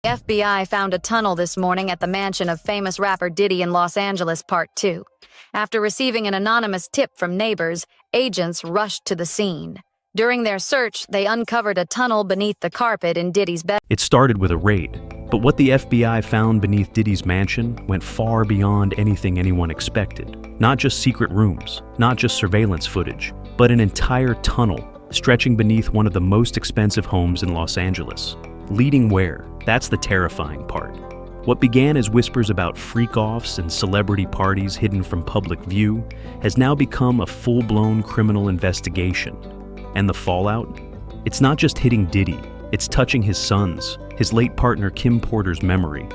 FBI found a tunnel this morning at the mansion of famous rapper Diddy in Los Angeles, Part 2. After receiving an anonymous tip from neighbors, agents rushed to the scene. During their search, they uncovered a tunnel beneath the carpet in Diddy's bed. It started with a raid, but what the FBI found beneath Diddy's mansion went far beyond anything anyone expected. Not just secret rooms, not just surveillance footage, but an entire tunnel stretching beneath one of the most expensive homes in Los Angeles. Leading where? That's the terrifying part. What began as whispers about freakoffs and celebrity parties hidden from public view has now become a full-blown criminal investigation. And the fallout? It's not just hitting Diddy, it's touching his sons, his late partner Kim Porter's memory,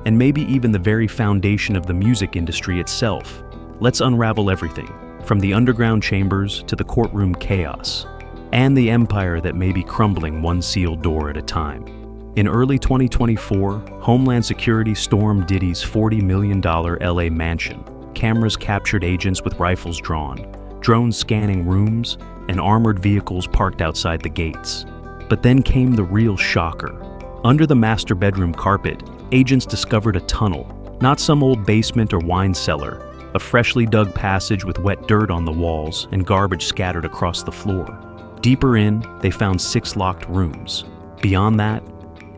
and maybe even the very foundation of the music industry itself. Let's unravel everything, from the underground chambers to the courtroom chaos, and the empire that may be crumbling one sealed door at a time. In early 2024, Homeland Security stormed Diddy's $40 million LA mansion. Cameras captured agents with rifles drawn, drones scanning rooms, and armored vehicles parked outside the gates. But then came the real shocker. Under the master bedroom carpet, agents discovered a tunnel, not some old basement or wine cellar, a freshly dug passage with wet dirt on the walls and garbage scattered across the floor. Deeper in, they found 6 locked rooms. Beyond that,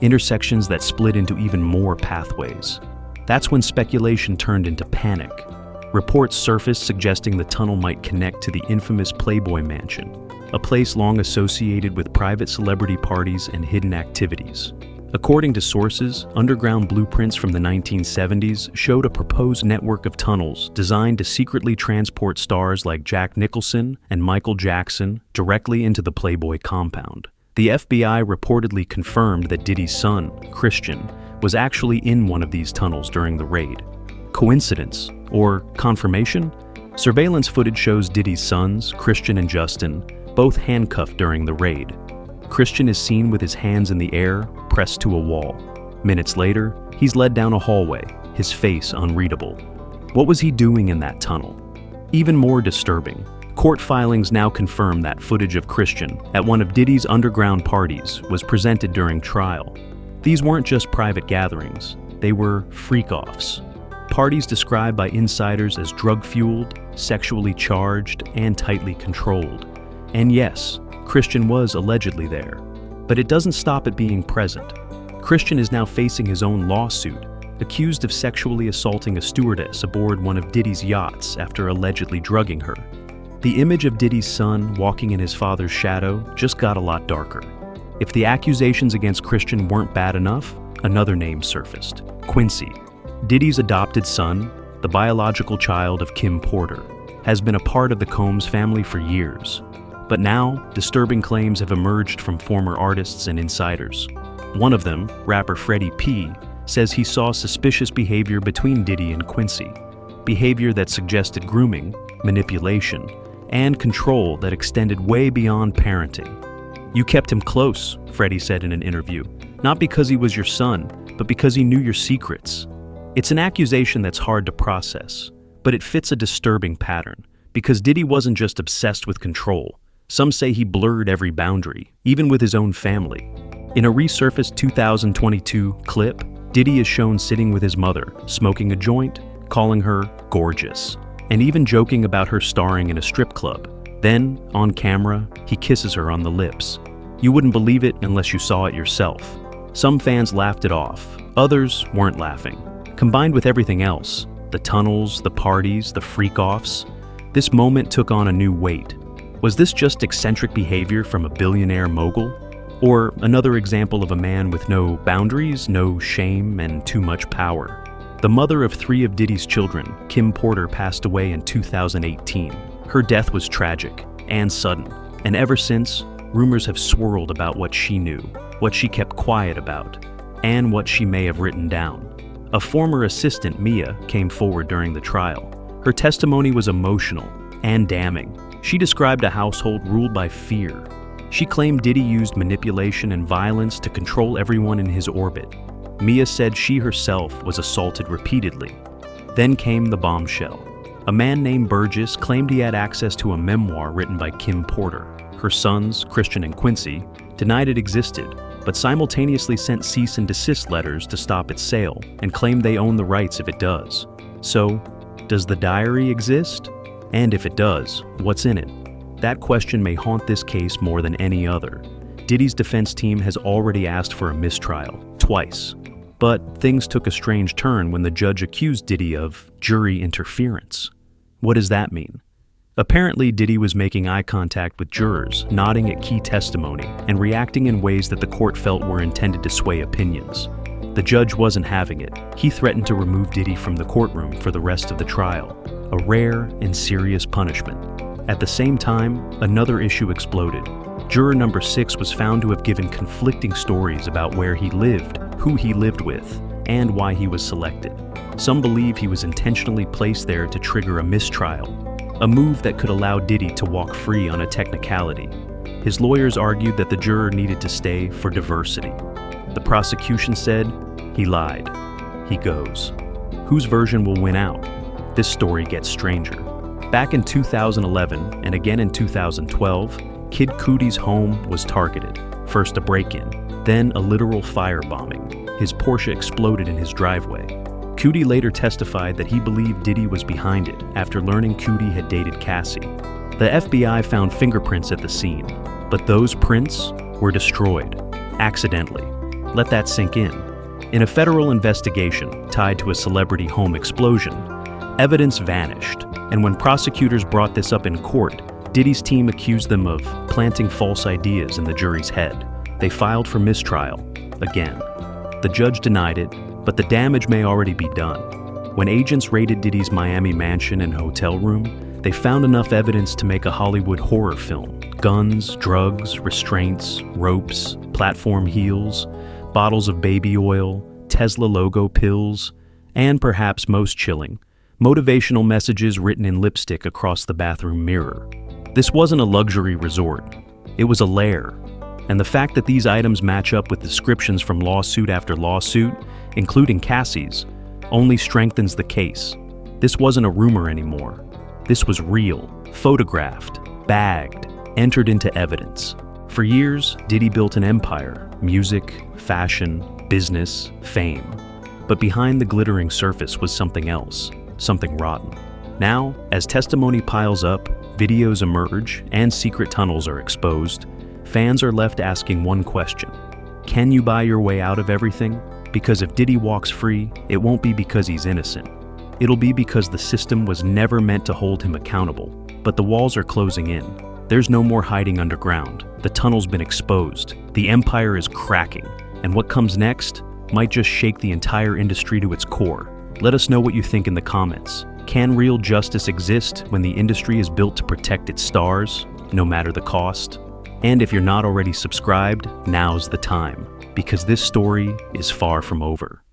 intersections that split into even more pathways. That's when speculation turned into panic. Reports surfaced suggesting the tunnel might connect to the infamous Playboy Mansion, a place long associated with private celebrity parties and hidden activities. According to sources, underground blueprints from the 1970s showed a proposed network of tunnels designed to secretly transport stars like Jack Nicholson and Michael Jackson directly into the Playboy compound. The FBI reportedly confirmed that Diddy's son, Christian, was actually in one of these tunnels during the raid. Coincidence? Or confirmation? Surveillance footage shows Diddy's sons, Christian and Justin, both handcuffed during the raid. Christian is seen with his hands in the air, pressed to a wall. Minutes later, he's led down a hallway, his face unreadable. What was he doing in that tunnel? Even more disturbing, court filings now confirm that footage of Christian at one of Diddy's underground parties was presented during trial. These weren't just private gatherings, they were freakoffs. Parties described by insiders as drug-fueled, sexually charged, and tightly controlled. And yes, Christian was allegedly there. But it doesn't stop at being present. Christian is now facing his own lawsuit, accused of sexually assaulting a stewardess aboard one of Diddy's yachts after allegedly drugging her. The image of Diddy's son walking in his father's shadow just got a lot darker. If the accusations against Christian weren't bad enough, another name surfaced: Quincy. Diddy's adopted son, the biological child of Kim Porter, has been a part of the Combs family for years. But now, disturbing claims have emerged from former artists and insiders. One of them, rapper Freddie P., says he saw suspicious behavior between Diddy and Quincy, behavior that suggested grooming, manipulation, and control that extended way beyond parenting. "You kept him close," Freddie said in an interview, "not because he was your son, but because he knew your secrets." It's an accusation that's hard to process, but it fits a disturbing pattern, because Diddy wasn't just obsessed with control. Some say he blurred every boundary, even with his own family. In a resurfaced 2022 clip, Diddy is shown sitting with his mother, smoking a joint, calling her gorgeous, and even joking about her starring in a strip club. Then, on camera, he kisses her on the lips. You wouldn't believe it unless you saw it yourself. Some fans laughed it off, others weren't laughing. Combined with everything else, the tunnels, the parties, the freak-offs, this moment took on a new weight. Was this just eccentric behavior from a billionaire mogul? Or another example of a man with no boundaries, no shame, and too much power? The mother of 3 of Diddy's children, Kim Porter, passed away in 2018. Her death was tragic and sudden, and ever since, rumors have swirled about what she knew, what she kept quiet about, and what she may have written down. A former assistant, Mia, came forward during the trial. Her testimony was emotional and damning. She described a household ruled by fear. She claimed Diddy used manipulation and violence to control everyone in his orbit. Mia said she herself was assaulted repeatedly. Then came the bombshell. A man named Burgess claimed he had access to a memoir written by Kim Porter. Her sons, Christian and Quincy, denied it existed, but simultaneously sent cease and desist letters to stop its sale and claimed they own the rights if it does. So, does the diary exist? And if it does, what's in it? That question may haunt this case more than any other. Diddy's defense team has already asked for a mistrial, twice. But things took a strange turn when the judge accused Diddy of jury interference. What does that mean? Apparently, Diddy was making eye contact with jurors, nodding at key testimony, and reacting in ways that the court felt were intended to sway opinions. The judge wasn't having it. He threatened to remove Diddy from the courtroom for the rest of the trial, a rare and serious punishment. At the same time, another issue exploded. Juror number 6 was found to have given conflicting stories about where he lived, who he lived with, and why he was selected. Some believe he was intentionally placed there to trigger a mistrial, a move that could allow Diddy to walk free on a technicality. His lawyers argued that the juror needed to stay for diversity. The prosecution said, he lied. He goes. Whose version will win out? This story gets stranger. Back in 2011 and again in 2012, Kid Cudi's home was targeted. First a break-in, then a literal firebombing. His Porsche exploded in his driveway. Cudi later testified that he believed Diddy was behind it after learning Cudi had dated Cassie. The FBI found fingerprints at the scene, but those prints were destroyed, accidentally. Let that sink in. In a federal investigation tied to a celebrity home explosion, evidence vanished, and when prosecutors brought this up in court, Diddy's team accused them of planting false ideas in the jury's head. They filed for mistrial, again. The judge denied it, but the damage may already be done. When agents raided Diddy's Miami mansion and hotel room, they found enough evidence to make a Hollywood horror film. Guns, drugs, restraints, ropes, platform heels, bottles of baby oil, Tesla logo pills, and perhaps most chilling, motivational messages written in lipstick across the bathroom mirror. This wasn't a luxury resort. It was a lair. And the fact that these items match up with descriptions from lawsuit after lawsuit, including Cassie's, only strengthens the case. This wasn't a rumor anymore. This was real, photographed, bagged, entered into evidence. For years, Diddy built an empire: music, fashion, business, fame. But behind the glittering surface was something else, something rotten. Now, as testimony piles up, videos emerge, and secret tunnels are exposed, fans are left asking one question: can you buy your way out of everything? Because if Diddy walks free, it won't be because he's innocent. It'll be because the system was never meant to hold him accountable. But the walls are closing in. There's no more hiding underground. The tunnel's been exposed. The empire is cracking. And what comes next might just shake the entire industry to its core. Let us know what you think in the comments. Can real justice exist when the industry is built to protect its stars, no matter the cost? And if you're not already subscribed, now's the time, because this story is far from over.